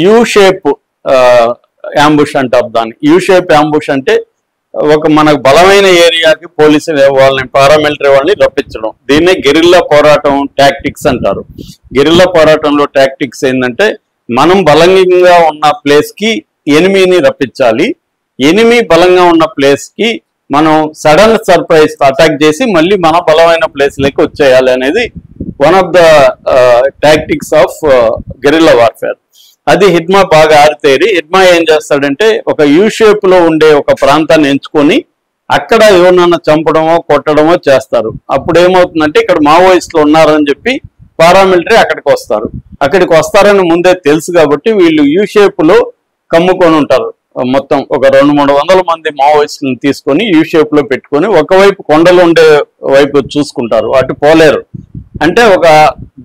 U shape ambush అంటారు దాన్ని. U shape ambush అంటే ఒక మనకు బలమైన ఏరియాకి పోలీసులు వాళ్ళని పారామిలిటరీ వాళ్ళని రప్పించడం. దీన్నే గెరిల్లా పోరాటం టాక్టిక్స్ అంటారు. గెరిల్లా పోరాటంలో టాక్టిక్స్ ఏంటంటే మనం బలంగా ఉన్న ప్లేస్కి ఎనిమిని రప్పించాలి, ఎనిమి బలంగా ఉన్న ప్లేస్కి మనం సడన్ సర్ప్రైజ్ అటాక్ చేసి మళ్ళీ మన బలమైన ప్లేస్లోకి వచ్చేయాలి అనేది one of the tactics of guerrilla warfare. అది హిడ్మా బాగా ఆరితేరి. హిడ్మా ఏం చేస్తాడంటే ఒక యూ షేప్ లో ఉండే ఒక ప్రాంతాన్ని ఎంచుకొని అక్కడ ఎవరినన్నా చంపడమో కొట్టడమో చేస్తారు. అప్పుడు ఏమవుతుందంటే ఇక్కడ మావోయిస్టులు ఉన్నారని చెప్పి పారామిలిటరీ అక్కడికి వస్తారు. అక్కడికి వస్తారని ముందే తెలుసు కాబట్టి వీళ్ళు యూ షేప్ లో కమ్ముకొని ఉంటారు. మొత్తం ఒక 200-300 మంది మావోయిస్టులను తీసుకొని యూ షేప్ లో పెట్టుకొని ఒకవైపు కొండలు ఉండే వైపు చూసుకుంటారు, అటు పోలేరు. అంటే ఒక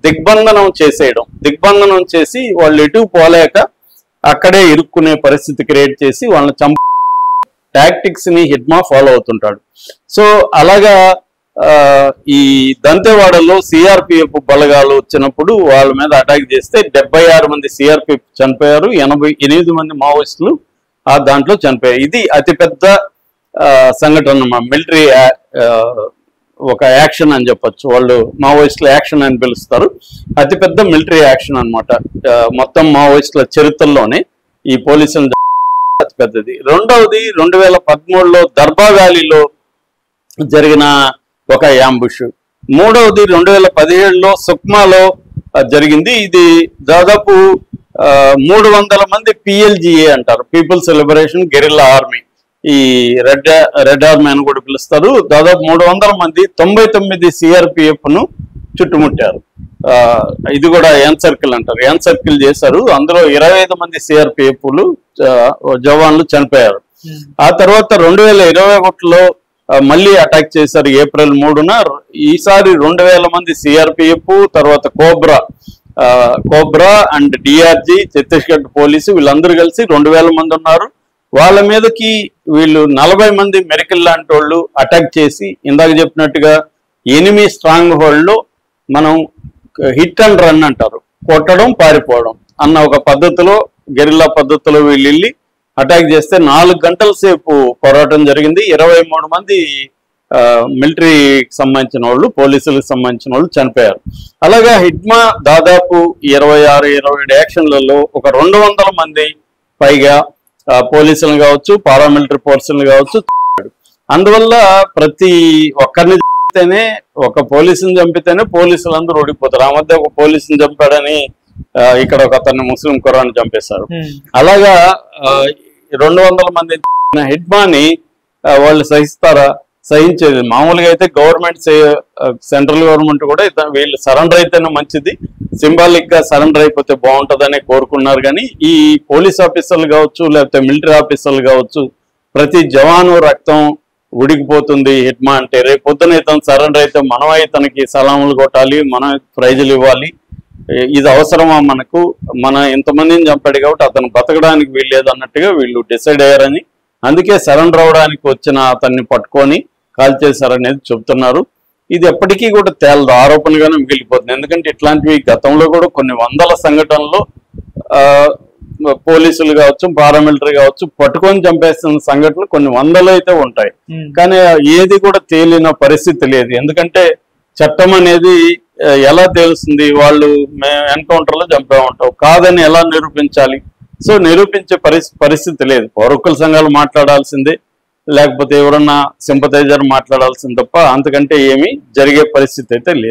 దిగ్బంధనం చేసేయడం, దిగ్బంధనం చేసి వాళ్ళు ఎటు పోలేక అక్కడే ఇరుక్కునే పరిస్థితి క్రియేట్ చేసి వాళ్ళని టాక్టిక్స్ ని హిడ్మా ఫాలో అవుతుంటాడు. సో అలాగా ఈ దంతెవాడలో సిఆర్పిఎఫ్ బలగాలు వచ్చినప్పుడు వాళ్ళ మీద అటాక్ చేస్తే 76 మంది సిఆర్పిఎఫ్ చనిపోయారు, 88 మంది మావోయిస్టులు దాంట్లో చనిపోయారు. ఇది అతిపెద్ద సంఘటన, మిలిటరీ ఒక యాక్షన్ అని చెప్పొచ్చు. వాళ్ళు మావోయిస్టుల యాక్షన్ అని పిలుస్తారు. అతిపెద్ద మిలిటరీ యాక్షన్ అనమాట మొత్తం మావోయిస్టుల చరిత్రలోనే ఈ పోలీసులు అతిపెద్దది. రెండవది 2013లో దర్బా వ్యాలీలో జరిగిన ఒక యాంబుష్. మూడవది 2017లో సుక్మాలో జరిగింది. ఇది దాదాపు 300 మంది పిఎల్జిఏ అంటారు, పీపుల్స్ లిబరేషన్ గెరిల్లా ఆర్మీ, ఈ రెడ్ ఆర్మీ అని కూడా పిలుస్తారు. దాదాపు 300 మంది 99 సిఆర్పిఎఫ్ ను చుట్టుముట్టారు. ఇది కూడా ఎన్ సర్కిల్ అంటారు, ఎన్ సర్కిల్ చేశారు. అందులో 25 మంది సిఆర్పిఎఫ్లు జవాన్లు చనిపోయారు. ఆ తర్వాత 2021లో మళ్ళీ అటాక్ చేశారు ఏప్రిల్ 3న. ఈసారి 2000 మంది సిఆర్పిఎఫ్, తర్వాత cobra and DRG, Chhattisgarh police వీళ్ళందరూ కలిసి 2000 మంది ఉన్నారు. వాళ్ళ మీదకి వీళ్ళు 40 మంది మెరికల్ లాంటి వాళ్ళు అటాక్ చేసి ఇందాక చెప్పినట్టుగా ఎనిమి స్ట్రాంగ్ హోల్డ్ లో మనం హిట్ అండ్ రన్ అంటారు, కొట్టడం పారిపోవడం అన్న ఒక పద్ధతిలో, గెరిల్లా పద్ధతిలో వీళ్ళు వెళ్ళి అటాక్ చేస్తే 4 గంటల సేపు పోరాటం జరిగింది. 23 మంది మిలిటరీకి సంబంధించిన వాళ్ళు, పోలీసులకు సంబంధించిన వాళ్ళు చనిపోయారు. అలాగా హిడ్మా దాదాపు 26-27 యాక్షన్లలో ఒక 200 మంది పైగా పోలీసులు కావచ్చు, పారామిలిటరీ ఫోర్సులు కావచ్చు. అందువల్ల ప్రతి ఒక్కరిని చంపితేనే, ఒక పోలీసుని చంపితేనే పోలీసులందరూ ఓడిపోతారు. ఆ మధ్య ఒక పోలీసుని చంపాడని ఇక్కడ ఒక అతన్ని ముస్లిం కుర్రాన్ని చంపేశారు. అలాగా 200 మంది హిడ్మాని వాళ్ళు సహిస్తారా? సహించేది. మామూలుగా అయితే గవర్నమెంట్, సెంట్రల్ గవర్నమెంట్ కూడా వీళ్ళు సరెండర్ అయితేనే మంచిది, సింబాలిక్ గా సరెండర్ అయిపోతే బాగుంటుందని కోరుకున్నారు. కానీ ఈ పోలీస్ ఆఫీసర్లు కావచ్చు, లేకపోతే మిలిటరీ ఆఫీసర్లు కావచ్చు, ప్రతి జవాను రక్తం ఉడికిపోతుంది. హిడ్మా అంటే రేపు పొద్దున ఇతను సరెండర్ అయితే మనం ఇతనికి సలాములు కొట్టాలి, మనం ప్రైజులు ఇవ్వాలి. ఇది అవసరమా మనకు? మన ఇంతమందిని చంపాడు కాబట్టి అతను బతకడానికి వీల్లేదు అన్నట్టుగా వీళ్ళు డిసైడ్ అయ్యారని, అందుకే సరెండర్ అవడానికి వచ్చిన అతన్ని పట్టుకొని కాల్ చేశారనేది చెబుతున్నారు. ఇది ఎప్పటికీ కూడా తేలదు, ఆరోపణగానే మిగిలిపోతుంది. ఎందుకంటే ఇట్లాంటివి గతంలో కూడా కొన్ని 100 సంఘటనలు పోలీసులు కావచ్చు, పారామిలిటరీ కావచ్చు పట్టుకొని చంపేస్తున్న సంఘటనలు కొన్ని 100 అయితే ఉంటాయి. కానీ ఏది కూడా తేలిన పరిస్థితి లేదు. ఎందుకంటే చట్టం అనేది ఎలా తెలుస్తుంది? వాళ్ళు మేము ఎన్కౌంటర్లో చంపే ఉంటాం కాదని ఎలా నిరూపించాలి? సో నిరూపించే పరిస్థితి లేదు. పౌరకుల సంఘాలు మాట్లాడాల్సిందే, లేకపోతే ఎవరన్నా సింపథైజర్ మాట్లాడాల్సింది తప్ప అంతకంటే ఏమీ జరిగే పరిస్థితి అయితే లేదు.